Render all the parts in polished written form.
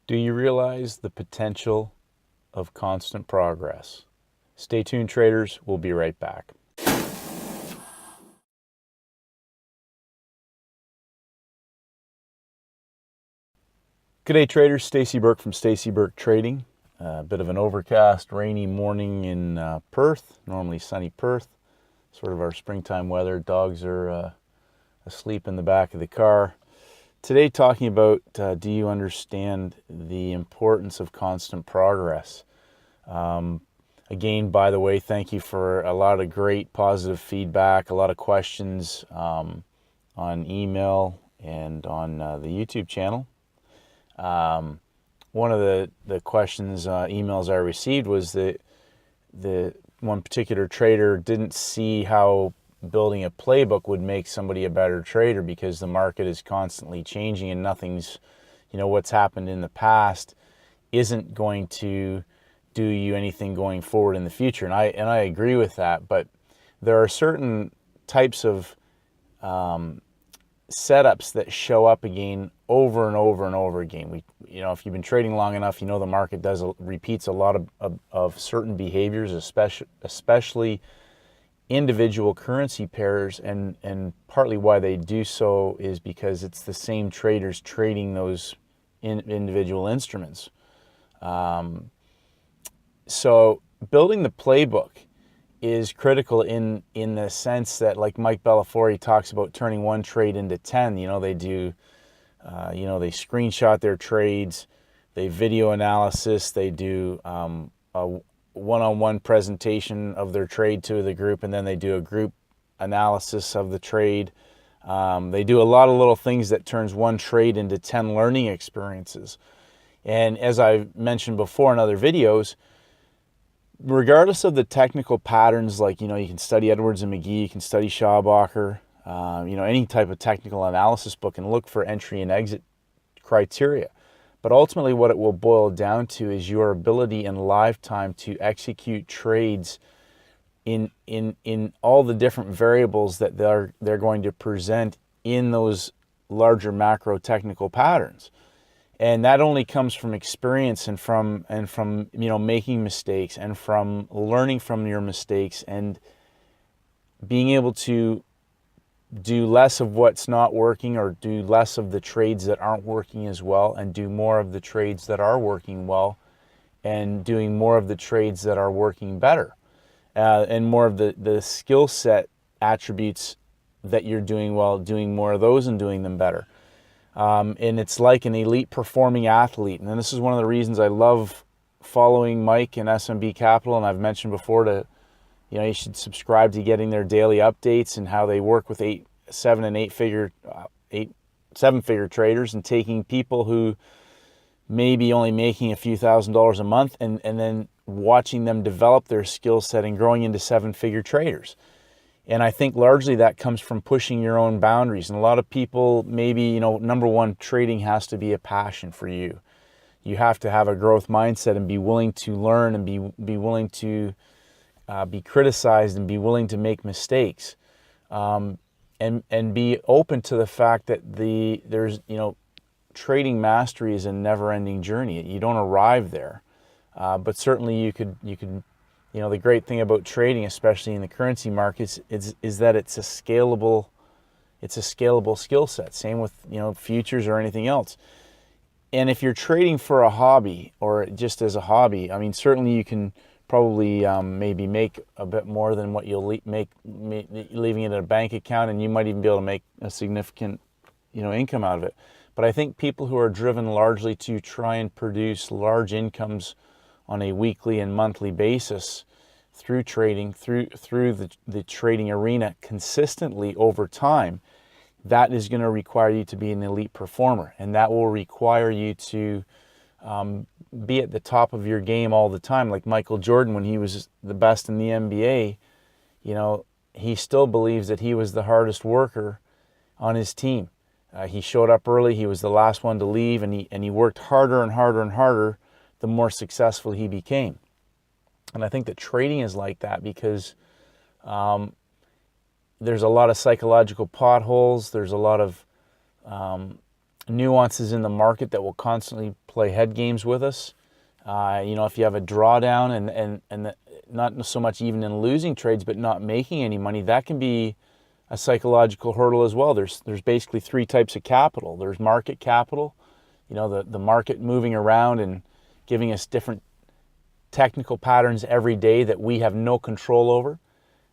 Do you realize the potential of constant progress? Stay tuned, traders. We'll be right back. Good day, traders. Stacey Burke from Stacey Burke Trading. A bit of an overcast, rainy morning in Perth, normally sunny Perth. Sort of our springtime weather. Dogs are asleep in the back of the car. Today talking about do you understand the importance of constant progress? Again, by the way, thank you for a lot of great positive feedback, a lot of questions on email and on the YouTube channel. One of the questions, emails I received was that the one particular trader didn't see how building a playbook would make somebody a better trader because the market is constantly changing and nothing's, what's happened in the past isn't going to do you anything going forward in the future. And I agree with that, but there are certain types of setups that show up again over and over and over again. If you've been trading long enough, the market repeats a lot of certain behaviors, especially individual currency pairs, and partly why they do so is because it's the same traders trading those individual instruments. So building the playbook is critical in the sense that, like Mike Bellafiore talks about turning one trade into 10. They do, they screenshot their trades, they video analysis, they do a one-on-one presentation of their trade to the group, and then they do a group analysis of the trade. They do a lot of little things that turns one trade into 10 learning experiences. And as I've mentioned before in other videos, regardless of the technical patterns, like, you can study Edwards and McGee, you can study Schaubacher, any type of technical analysis book, and look for entry and exit criteria. But ultimately what it will boil down to is your ability in live time to execute trades in all the different variables that they're going to present in those larger macro technical patterns. And that only comes from experience and from making mistakes and from learning from your mistakes and being able to do less of what's not working, or do less of the trades that aren't working as well, and do more of the trades that are working well, and doing more of the trades that are working better, and more of the skill set attributes that you're doing well, doing more of those and doing them better. And it's like an elite performing athlete. And this is one of the reasons I love following Mike and SMB Capital. And I've mentioned before you should subscribe to getting their daily updates and how they work with 7-figure traders, and taking people who may be only making a few $1,000s a month and then watching them develop their skill set and growing into 7-figure traders. And I think largely that comes from pushing your own boundaries. And a lot of people, maybe, number one, trading has to be a passion for you. You have to have a growth mindset and be willing to learn and be willing to be criticized and be willing to make mistakes, and be open to the fact that there's trading mastery is a never-ending journey. You don't arrive there, but certainly you could. The great thing about trading, especially in the currency markets, is that it's a scalable skill set. Same with futures or anything else. And if you're trading for a hobby or just as a hobby, I mean, certainly you can probably maybe make a bit more than what you'll make leaving it in a bank account, and you might even be able to make a significant income out of it. But I think people who are driven largely to try and produce large incomes on a weekly and monthly basis through trading, through the trading arena consistently over time, that is going to require you to be an elite performer, and that will require you to be at the top of your game all the time. Like Michael Jordan, when he was the best in the NBA, he still believes that he was the hardest worker on his team. He showed up early, he was the last one to leave, and he worked harder and harder and harder the more successful he became. And I think that trading is like that because there's a lot of psychological potholes. There's a lot of nuances in the market that will constantly play head games with us. If you have a drawdown and not so much even in losing trades, but not making any money, that can be a psychological hurdle as well. There's basically three types of capital. There's market capital, the market moving around and giving us different technical patterns every day that we have no control over.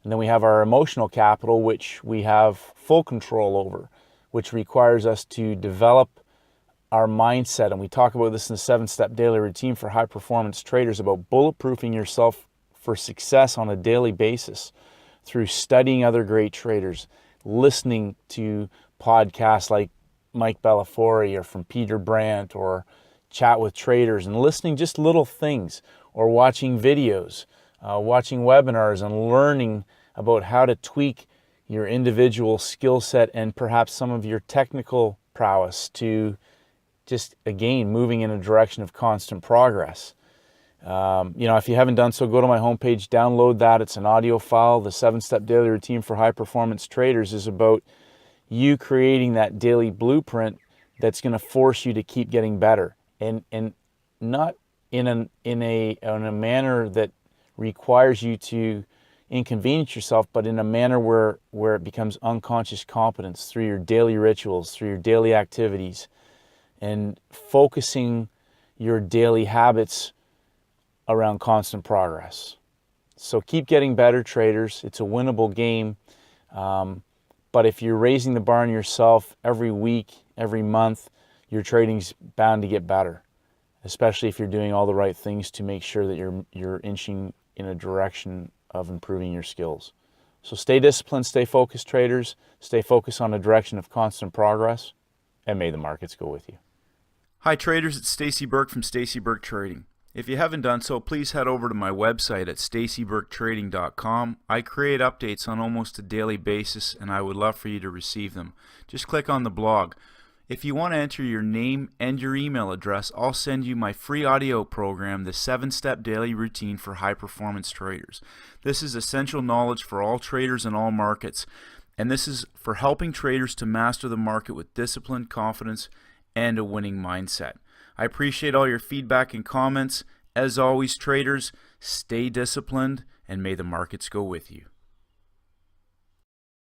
And then we have our emotional capital, which we have full control over, which requires us to develop our mindset. And we talk about this in the 7-step daily routine for high performance traders, about bulletproofing yourself for success on a daily basis through studying other great traders, listening to podcasts like Mike Bellafiore or from Peter Brandt or Chat with Traders, and listening just little things, or watching videos, watching webinars, and learning about how to tweak your individual skill set and perhaps some of your technical prowess to just, again, moving in a direction of constant progress. If you haven't done so, go to my homepage, download that. It's an audio file. The 7-step daily routine for high performance traders is about you creating that daily blueprint that's going to force you to keep getting better, and not in a manner that requires you to inconvenience yourself, but in a manner where it becomes unconscious competence through your daily rituals, through your daily activities, and focusing your daily habits around constant progress. So keep getting better, traders. It's a winnable game. But if you're raising the bar on yourself every week, every month, your trading's bound to get better, especially if you're doing all the right things to make sure that you're inching in a direction of improving your skills. So stay disciplined, stay focused, traders. Stay focused on a direction of constant progress, and may the markets go with you. Hi traders, it's Stacey Burke from Stacey Burke Trading. If you haven't done so, please head over to my website at staceyburketrading.com. I create updates on almost a daily basis, and I would love for you to receive them. Just click on the blog. If you want to enter your name and your email address, I'll send you my free audio program, the 7-Step Daily Routine for High Performance Traders. This is essential knowledge for all traders in all markets, and this is for helping traders to master the market with discipline, confidence, and a winning mindset. I appreciate all your feedback and comments. As always, traders, stay disciplined, and may the markets go with you.